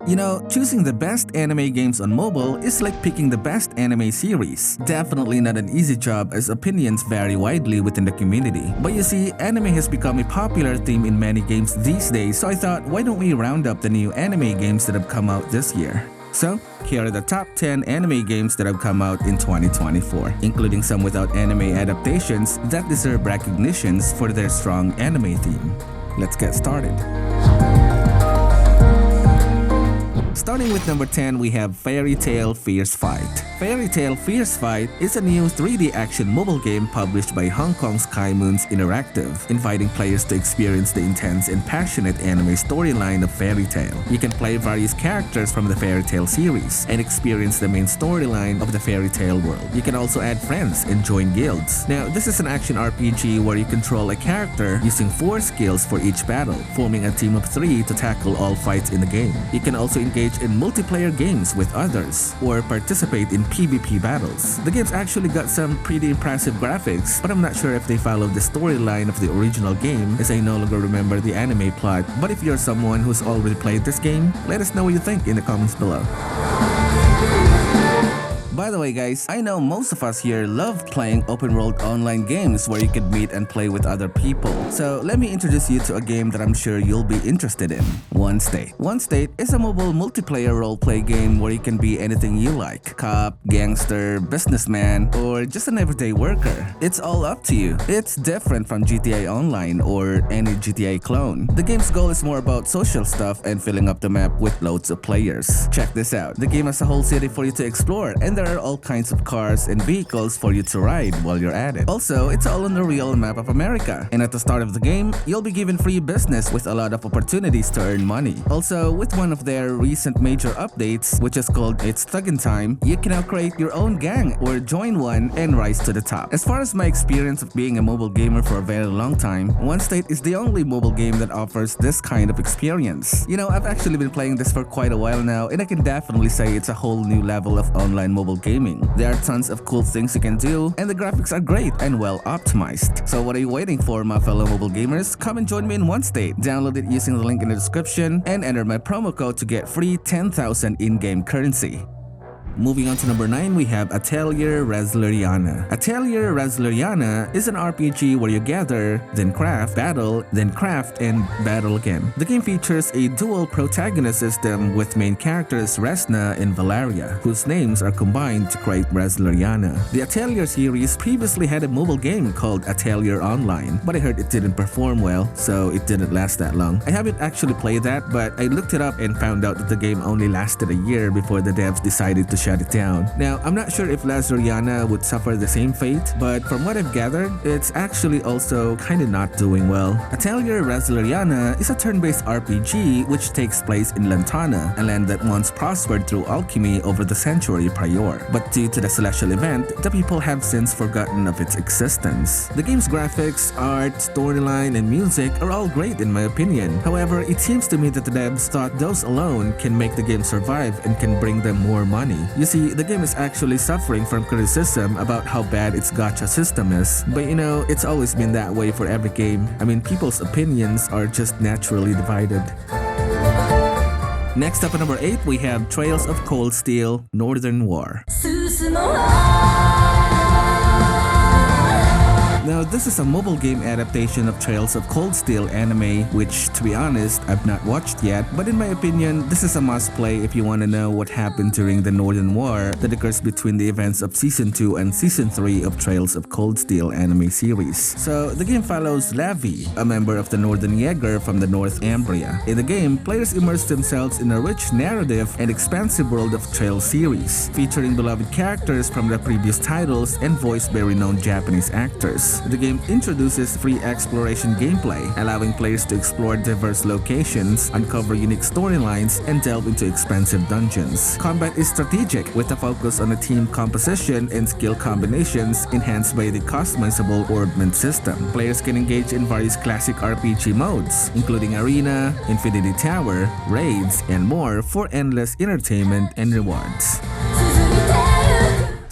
You know, choosing the best anime games on mobile is like picking the best anime series. Definitely not an easy job as opinions vary widely within the community. But you see, anime has become a popular theme in many games these days, so I thought, why don't we round up the new anime games that have come out this year? So, here are the top 10 anime games that have come out in 2024, including some without anime adaptations that deserve recognitions for their strong anime theme. Let's get started. Starting with number 10, we have Fairy Tail Fierce Fight. Fairy Tail Fierce Fight is a new 3D action mobile game published by Hong Kong's Sky Moons Interactive, inviting players to experience the intense and passionate anime storyline of Fairy Tail. You can play various characters from the Fairy Tail series and experience the main storyline of the Fairy Tail world. You can also add friends and join guilds. Now, this is an action RPG where you control a character using 4 skills for each battle, forming a team of 3 to tackle all fights in the game. You can also engage in multiplayer games with others or participate in PvP battles. The game's actually got some pretty impressive graphics, but I'm not sure if they follow the storyline of the original game, as I no longer remember the anime plot. But if you're someone who's already played this game, let us know what you think in the comments below. By the way guys, I know most of us here love playing open-world online games where you can meet and play with other people. So let me introduce you to a game that I'm sure you'll be interested in. Onestate. Onestate is a mobile multiplayer role-play game where you can be anything you like. Cop, gangster, businessman, or just an everyday worker. It's all up to you. It's different from GTA Online or any GTA clone. The game's goal is more about social stuff and filling up the map with loads of players. Check this out. The game has a whole city for you to explore, and there are all kinds of cars and vehicles for you to ride while you're at it. Also, it's all on the real map of America. And at the start of the game, you'll be given free business with a lot of opportunities to earn money. Also, with one of their recent major updates, which is called It's Thuggin' Time, you can now create your own gang or join one and rise to the top. As far as my experience of being a mobile gamer for a very long time, Onestate is the only mobile game that offers this kind of experience. You know, I've actually been playing this for quite a while now, and I can definitely say it's a whole new level of online mobile gaming. There are tons of cool things you can do, and the graphics are great and well optimized. So what are you waiting for, my fellow mobile gamers? Come and join me in Onestate. Download it using the link in the description and enter my promo code to get free 10,000 in-game currency. Moving on to number 9, we have Atelier Resleriana. Atelier Resleriana is an RPG where you gather, then craft, battle, then craft, and battle again. The game features a dual protagonist system with main characters Resna and Valeria, whose names are combined to create Resleriana. The Atelier series previously had a mobile game called Atelier Online, but I heard it didn't perform well, so it didn't last that long. I haven't actually played that, but I looked it up and found out that the game only lasted a year before the devs decided to shut it down. Now, I'm not sure if Resleriana would suffer the same fate, but from what I've gathered, it's actually also kinda not doing well. Atelier Resleriana is a turn-based RPG which takes place in Lantana, a land that once prospered through alchemy over the century prior. But due to the celestial event, the people have since forgotten of its existence. The game's graphics, art, storyline, and music are all great in my opinion. However, it seems to me that the devs thought those alone can make the game survive and can bring them more money. You see, the game is actually suffering from criticism about how bad its gacha system is. But you know, it's always been that way for every game. I mean, people's opinions are just naturally divided. Next up at number 8, we have Trails of Cold Steel Northern War. Now, this is a mobile game adaptation of Trails of Cold Steel anime, which, to be honest, I've not watched yet, but in my opinion, this is a must-play if you want to know what happened during the Northern War that occurs between the events of Season 2 and Season 3 of Trails of Cold Steel anime series. So, the game follows Lavi, a member of the Northern Jaeger from the North Ambria. In the game, players immerse themselves in a rich narrative and expansive world of Trails series, featuring beloved characters from the previous titles and voiced by renowned Japanese actors. The game introduces free exploration gameplay, allowing players to explore diverse locations, uncover unique storylines, and delve into expansive dungeons. Combat is strategic, with a focus on the team composition and skill combinations enhanced by the customizable orbment system. Players can engage in various classic RPG modes, including Arena, Infinity Tower, Raids, and more for endless entertainment and rewards.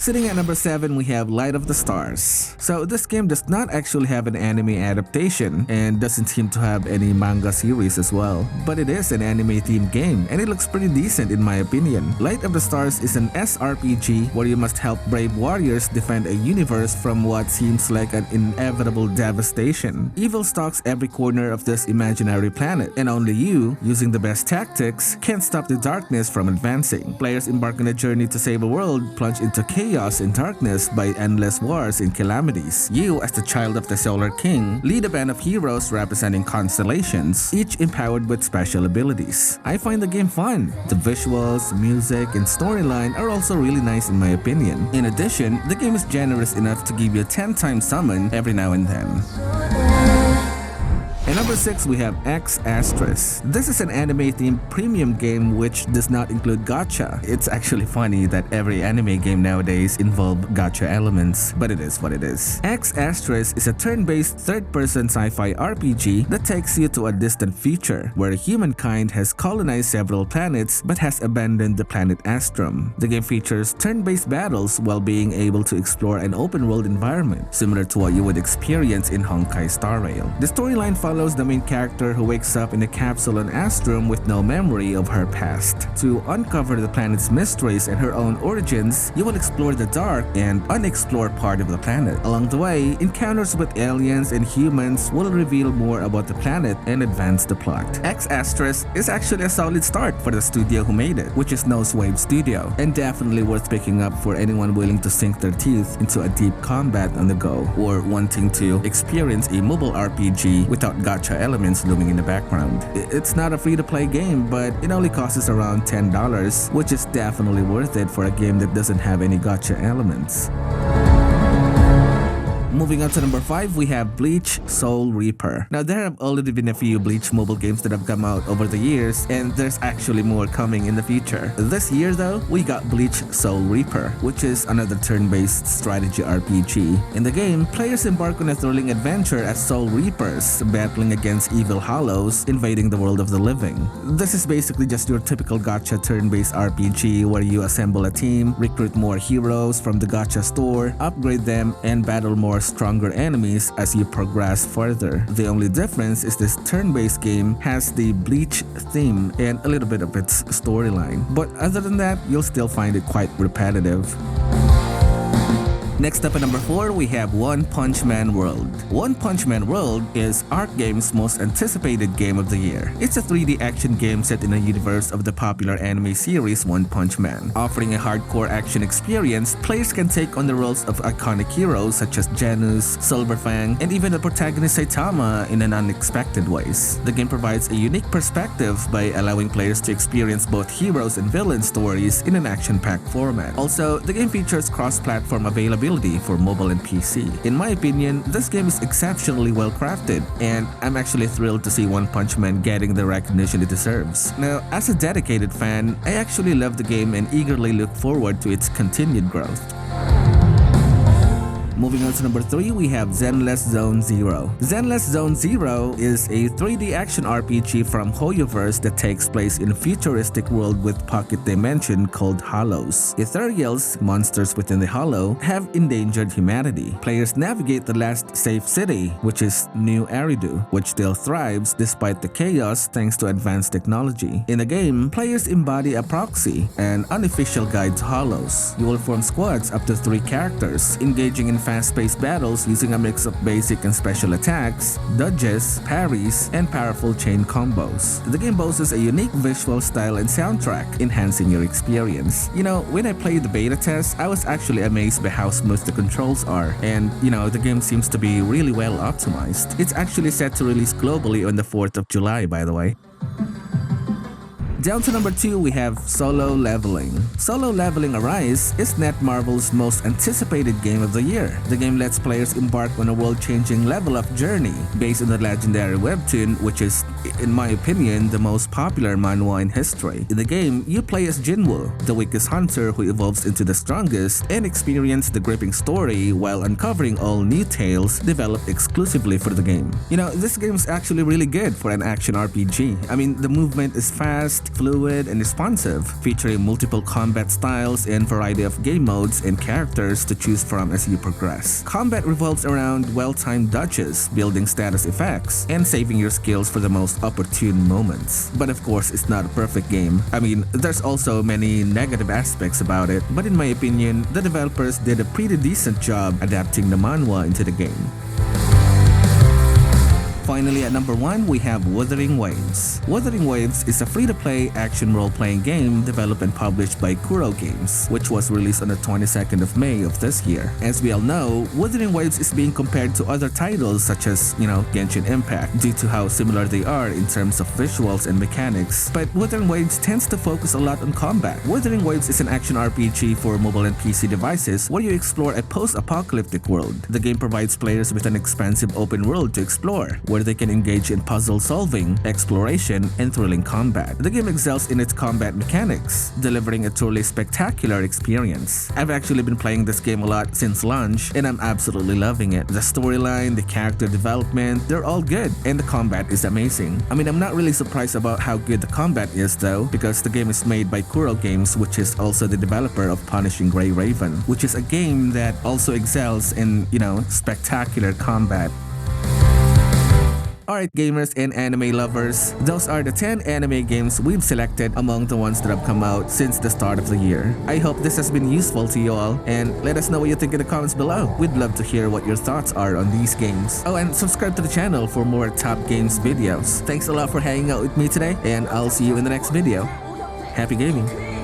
Sitting at number 7, we have Light of the Stars. So this game does not actually have an anime adaptation and doesn't seem to have any manga series as well, but it is an anime themed game and it looks pretty decent in my opinion. Light of the Stars is an SRPG where you must help brave warriors defend a universe from what seems like an inevitable devastation. Evil stalks every corner of this imaginary planet, and only you, using the best tactics, can stop the darkness from advancing. Players embark on a journey to save a world plunged into chaos and darkness by endless wars and calamities. You, as the child of the Solar King, lead a band of heroes representing constellations, each empowered with special abilities. I find the game fun. The visuals, music, and storyline are also really nice in my opinion. In addition, the game is generous enough to give you a 10-time summon every now and then. At number 6, we have Astris. This is an anime-themed premium game which does not include gacha. It's actually funny that every anime game nowadays involve gacha elements, but it is what it is. Astris is a turn-based third-person sci-fi RPG that takes you to a distant future where humankind has colonized several planets but has abandoned the planet Astrum. The game features turn-based battles while being able to explore an open-world environment, similar to what you would experience in Honkai Star Rail. The storyline follows the main character who wakes up in a capsule on Astrum with no memory of her past. To uncover the planet's mysteries and her own origins, you will explore the dark and unexplored part of the planet. Along the way, encounters with aliens and humans will reveal more about the planet and advance the plot. Astris is actually a solid start for the studio who made it, which is Nosewave Studio, and definitely worth picking up for anyone willing to sink their teeth into a deep combat on the go, or wanting to experience a mobile RPG without gacha elements looming in the background. It's not a free-to-play game, but it only costs around $10, which is definitely worth it for a game that doesn't have any gacha elements. Moving on to number 5, we have Bleach Soul Reaper. Now, there have already been a few Bleach mobile games that have come out over the years, and there's actually more coming in the future. This year, though, we got Bleach Soul Reaper, which is another turn-based strategy RPG. In the game, players embark on a thrilling adventure as Soul Reapers, battling against evil hollows, invading the world of the living. This is basically just your typical gacha turn-based RPG where you assemble a team, recruit more heroes from the gacha store, upgrade them, and battle more stronger enemies as you progress further. The only difference is this turn-based game has the Bleach theme and a little bit of its storyline. But other than that, you'll still find it quite repetitive. Next up at number 4, we have One Punch Man World. One Punch Man World is ArcGame's most anticipated game of the year. It's a 3D action game set in a universe of the popular anime series One Punch Man. Offering a hardcore action experience, players can take on the roles of iconic heroes such as Janus, Silverfang, and even the protagonist Saitama in an unexpected ways. The game provides a unique perspective by allowing players to experience both heroes and villain stories in an action-packed format. Also, the game features cross-platform availability for mobile and PC. In my opinion, this game is exceptionally well crafted, and I'm actually thrilled to see One Punch Man getting the recognition it deserves. Now, as a dedicated fan, I actually love the game and eagerly look forward to its continued growth. Moving on to number 3, we have Zenless Zone Zero. Zenless Zone Zero is a 3D action RPG from Hoyoverse that takes place in a futuristic world with pocket dimension called Hollows. Ethereals, monsters within the Hollow, have endangered humanity. Players navigate the last safe city, which is New Eridu, which still thrives despite the chaos thanks to advanced technology. In the game, players embody a proxy, an unofficial guide to Hollows. You will form squads up to 3 characters, engaging in fast-paced battles using a mix of basic and special attacks, dodges, parries, and powerful chain combos. The game boasts a unique visual style and soundtrack, enhancing your experience. You know, when I played the beta test, I was actually amazed by how smooth the controls are, and the game seems to be really well optimized. It's actually set to release globally on the 4th of July, by the way. Down to number 2, we have Solo Leveling. Solo Leveling Arise is Netmarvel's most anticipated game of the year. The game lets players embark on a world-changing level-up journey based on the legendary webtoon, which is, in my opinion, the most popular manhwa in history. In the game, you play as Jinwoo, the weakest hunter who evolves into the strongest, and experience the gripping story while uncovering all new tales developed exclusively for the game. This game is actually really good for an action RPG. I mean, the movement is fast, fluid and responsive, featuring multiple combat styles and variety of game modes and characters to choose from as you progress. Combat revolves around well-timed dodges, building status effects, and saving your skills for the most opportune moments. But of course, it's not a perfect game. I mean, there's also many negative aspects about it, but in my opinion, the developers did a pretty decent job adapting the manhwa into the game. Finally, at number 1, we have Wuthering Waves. Wuthering Waves is a free-to-play action role-playing game developed and published by Kuro Games, which was released on the 22nd of May of this year. As we all know, Wuthering Waves is being compared to other titles such as, Genshin Impact, due to how similar they are in terms of visuals and mechanics. But Wuthering Waves tends to focus a lot on combat. Wuthering Waves is an action RPG for mobile and PC devices where you explore a post-apocalyptic world. The game provides players with an expansive open world to explore, where they can engage in puzzle solving, exploration, and thrilling combat. The game excels in its combat mechanics, delivering a truly spectacular experience. I've actually been playing this game a lot since launch, and I'm absolutely loving it. The storyline, the character development, they're all good, and the combat is amazing. I mean, I'm not really surprised about how good the combat is though, because the game is made by Kuro Games, which is also the developer of Punishing Grey Raven, which is a game that also excels in, spectacular combat. Alright gamers and anime lovers, those are the 10 anime games we've selected among the ones that have come out since the start of the year. I hope this has been useful to you all, and let us know what you think in the comments below. We'd love to hear what your thoughts are on these games. Oh, and subscribe to the channel for more top games videos. Thanks a lot for hanging out with me today, and I'll see you in the next video. Happy gaming!